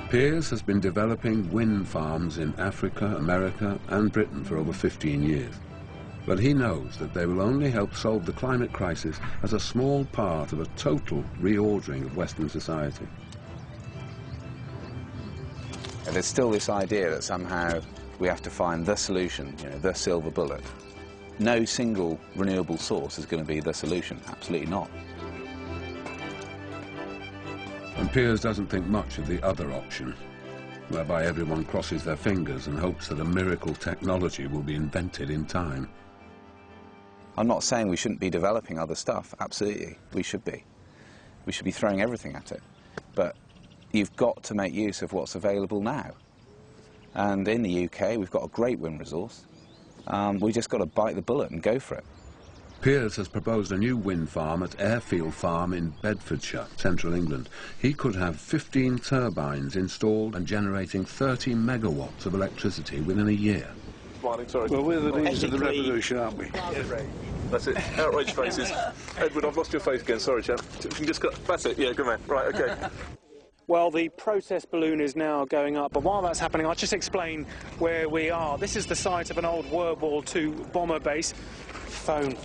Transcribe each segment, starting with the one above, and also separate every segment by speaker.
Speaker 1: Piers has been developing wind farms in Africa, America and Britain for over 15 years. But he knows that they will only help solve the climate crisis as a small part of a total reordering of Western society.
Speaker 2: And there's still this idea that somehow we have to find the solution, you know, the silver bullet. No single renewable source is going to be the solution, absolutely not.
Speaker 1: And Piers doesn't think much of the other option, whereby everyone crosses their fingers and hopes that a miracle technology will be invented in time.
Speaker 2: I'm not saying we shouldn't be developing other stuff, absolutely, we should be. We should be throwing everything at it. But you've got to make use of what's available now. And in the UK, we've got a great wind resource. We just got to bite the bullet and go for it.
Speaker 1: Piers has proposed a new wind farm at Airfield Farm in Bedfordshire, central England. He could have 15 turbines installed and generating 30 megawatts of electricity within a year.
Speaker 3: Smiling, sorry.
Speaker 4: Well, we're the leaders of the revolution, aren't we?
Speaker 3: That's it. Outraged faces. Edward, I've lost your face again. Sorry, chap. You can just cut. That's it. Yeah, good man. Right, OK.
Speaker 5: Well, the protest balloon is now going up, but while that's happening, I'll just explain where we are. This is the site of an old World War II bomber base. Phone.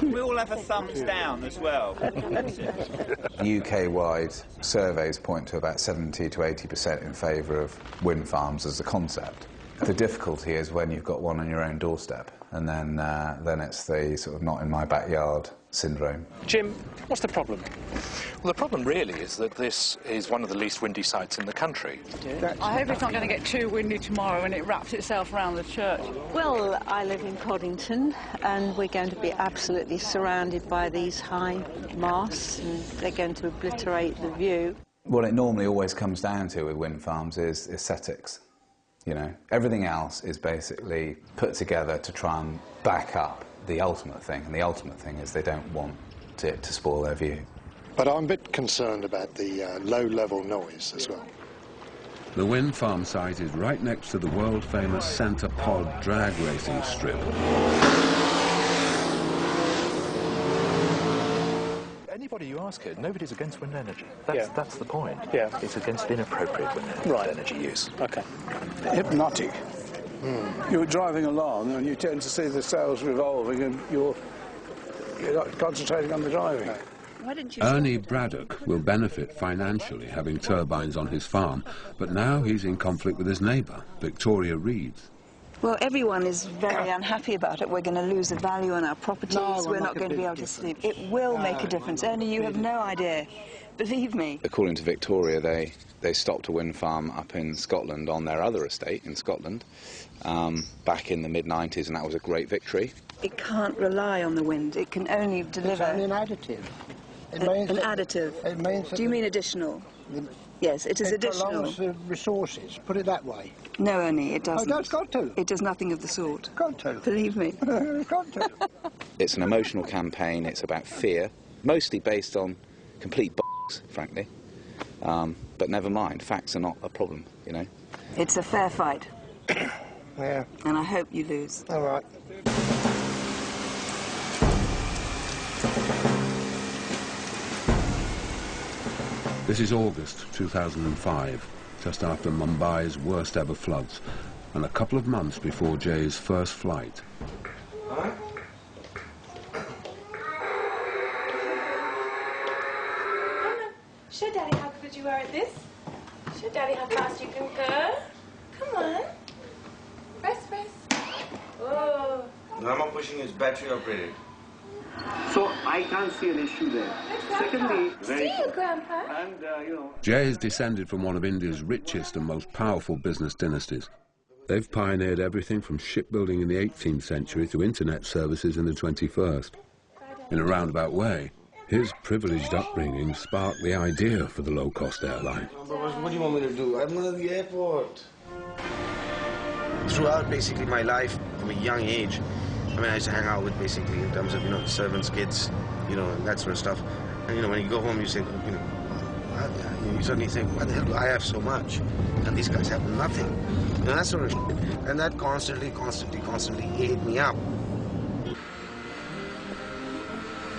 Speaker 6: We all have a thumbs down as well.
Speaker 2: UK-wide surveys point to about 70 to 80% in favour of wind farms as a concept. The difficulty is when you've got one on your own doorstep, and then it's the sort of not in my backyard syndrome.
Speaker 5: Jim, what's the problem?
Speaker 7: Well, the problem really is that this is one of the least windy sites in the country.
Speaker 8: I hope it's not going to get too windy tomorrow and it wraps itself around the church.
Speaker 9: Well, I live in Coddington and we're going to be absolutely surrounded by these high masts and they're going to obliterate the view.
Speaker 2: What it normally always comes down to with wind farms is aesthetics. You know, everything else is basically put together to try and back up the ultimate thing, and the ultimate thing is they don't want it to spoil their view.
Speaker 4: But I'm a bit concerned about the low-level noise as well.
Speaker 1: The wind farm site is right next to the world-famous centre pod drag racing strip.
Speaker 7: Anybody you ask here, nobody's against wind energy. That's the point.
Speaker 5: Yeah.
Speaker 7: It's against inappropriate wind energy use.
Speaker 5: OK.
Speaker 4: Hypnotic. You're driving along and you tend to see the sails revolving and you're not concentrating on the driving.
Speaker 1: Ernie Braddock will benefit financially having turbines on his farm, but now he's in conflict with his neighbour, Victoria Reeds.
Speaker 9: Well, everyone is very unhappy about it. We're going to lose the value on our properties. We're not going to be able to sleep. It will make a difference. Ernie, you have no idea. Believe me.
Speaker 2: According to Victoria, they stopped a wind farm up in Scotland on their other estate in Scotland back in the mid-90s, and that was a great victory.
Speaker 9: It can't rely on the wind. It can only deliver...
Speaker 10: It's only an additive.
Speaker 9: An additive.
Speaker 10: It means
Speaker 9: Do you mean additional? Yes, it is additional.
Speaker 10: It prolongs the resources, put it that way.
Speaker 9: No, Ernie, it doesn't.
Speaker 10: Oh, it's got to.
Speaker 9: It does nothing of the sort.
Speaker 10: Got to.
Speaker 9: Believe me.
Speaker 10: It's got to.
Speaker 2: It's an emotional campaign. It's about fear, mostly based on complete frankly. But never mind, facts are not a problem, you know.
Speaker 9: It's a fair fight.
Speaker 10: Yeah.
Speaker 9: And I hope you lose.
Speaker 10: All right.
Speaker 1: This is August 2005, just after Mumbai's worst ever floods, and a couple of months before Jay's first flight.
Speaker 11: Show Daddy how good you are at this. Show Daddy how fast you can go. Come on. Rest, rest. Oh.
Speaker 12: Grandma pushing is battery operated.
Speaker 13: So I can't see an issue there. Secondly,
Speaker 11: see you, Grandpa.
Speaker 13: And,
Speaker 1: Jay is descended from one of India's richest and most powerful business dynasties. They've pioneered everything from shipbuilding in the 18th century to internet services in the 21st. In a roundabout way, his privileged upbringing sparked the idea for the low-cost airline.
Speaker 12: What do you want me to do? I'm going to the airport. Throughout basically my life, from a young age, I mean, I used to hang out with basically in terms of, you know, servants, kids, you know, and that sort of stuff. And, you know, when you go home, you say, you know, you suddenly think, why the hell do I have so much? And these guys have nothing. You know, that sort of shit. And that constantly ate me up.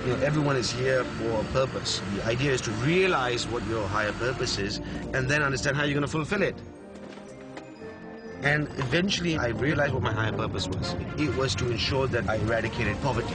Speaker 12: You know, everyone is here for a purpose. The idea is to realize what your higher purpose is and then understand how you're going to fulfill it. And eventually I realized what my higher purpose was. It was to ensure that I eradicated poverty.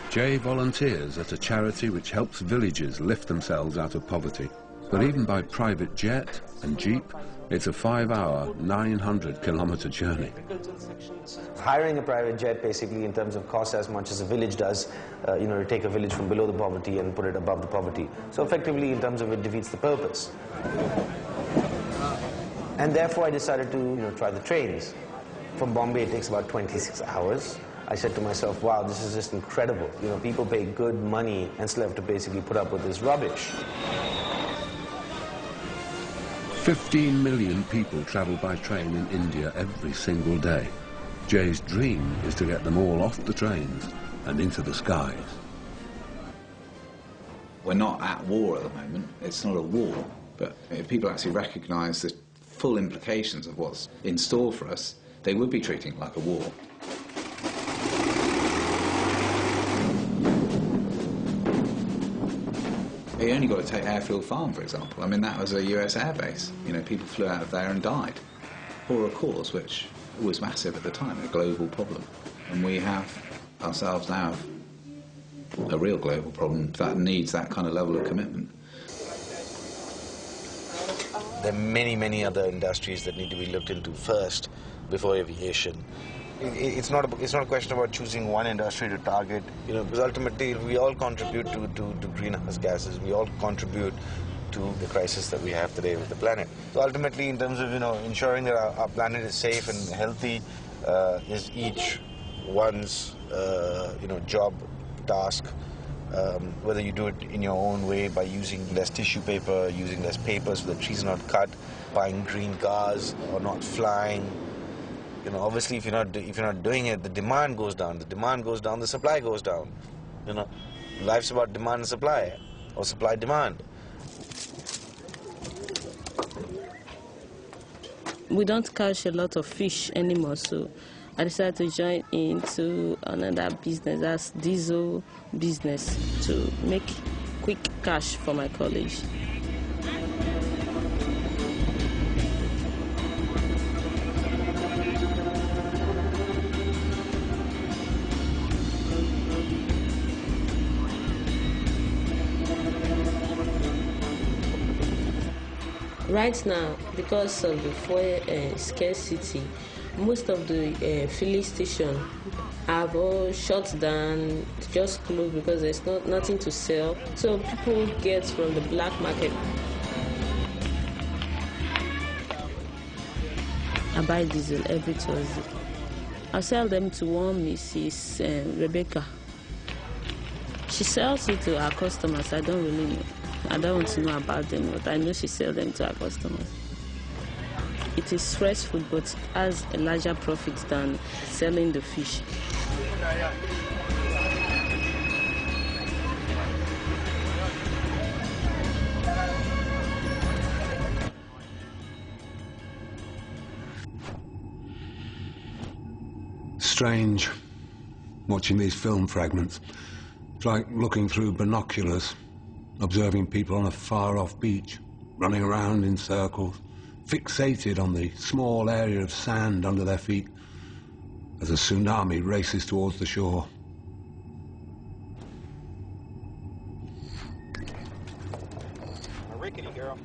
Speaker 1: Jay volunteers at a charity which helps villages lift themselves out of poverty. But even by private jet and jeep, it's a 5-hour, 900-kilometer journey.
Speaker 14: Hiring a private jet basically in terms of cost as much as a village does, you know, to take a village from below the poverty and put it above the poverty. So effectively in terms of it defeats the purpose. And therefore I decided to, you know, try the trains. From Bombay it takes about 26 hours. I said to myself, wow, this is just incredible. You know, people pay good money and still have to basically put up with this rubbish.
Speaker 1: 15 million people travel by train in India every single day. Jay's dream is to get them all off the trains and into the skies.
Speaker 2: We're not at war at the moment. It's not a war. But if people actually recognise the full implications of what's in store for us, they would be treating it like a war. You only got to take Airfield Farm, for example. I mean, that was a US airbase. You know, people flew out of there and died for a cause which was massive at the time, a global problem. And we have ourselves now a real global problem that needs that kind of level of commitment.
Speaker 12: There are many, many other industries that need to be looked into first before aviation. It's not a question about choosing one industry to target, you know, because ultimately we all contribute to greenhouse gases. We all contribute to the crisis that we have today with the planet. So ultimately, in terms of, you know, ensuring that our planet is safe and healthy, is each one's you know, job, task. Whether you do it in your own way by using less tissue paper, using less paper so the trees are not cut, buying green cars or not flying. You know, obviously, if you're not doing it, the demand goes down. The demand goes down, the supply goes down. You know, life's about demand and supply, or supply-demand.
Speaker 15: We don't catch a lot of fish anymore, so I decided to join into another business, that's diesel business, to make quick cash for my college. Right now, because of the fuel scarcity, most of the filling stations have all shut down, just closed because there's nothing to sell. So people get from the black market. I buy diesel every Thursday. I sell them to one Mrs. Rebecca. She sells it to her customers. I don't really know. I don't want to know about them, but I know she sells them to her customers. It is stressful, but it has a larger profit than selling the fish.
Speaker 1: Strange, watching these film fragments. It's like looking through binoculars, observing people on a far-off beach, running around in circles, fixated on the small area of sand under their feet as a tsunami races towards the shore.
Speaker 6: A rickety girl.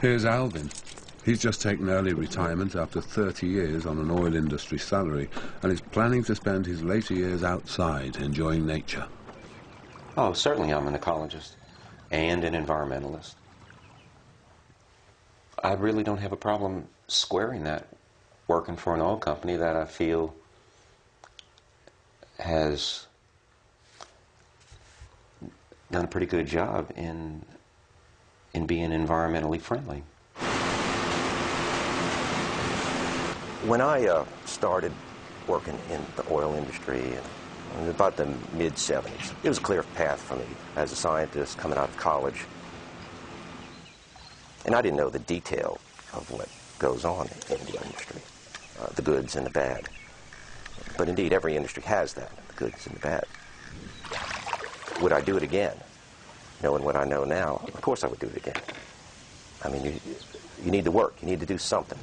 Speaker 1: Here's Alvin. He's just taken early retirement after 30 years on an oil industry salary and is planning to spend his later years outside enjoying nature.
Speaker 16: Oh, certainly I'm an ecologist and an environmentalist. I really don't have a problem squaring that, working for an oil company that I feel has done a pretty good job in being environmentally friendly. When I started working in the oil industry
Speaker 17: about the mid-70s. It was a clear path for me as a scientist coming out of college. And I didn't know the detail of what goes on in the industry, the goods and the bad. But indeed, every industry has that, the goods and the bad. Would I do it again? Knowing what I know now, of course I would do it again. I mean, you need to work. You need to do something.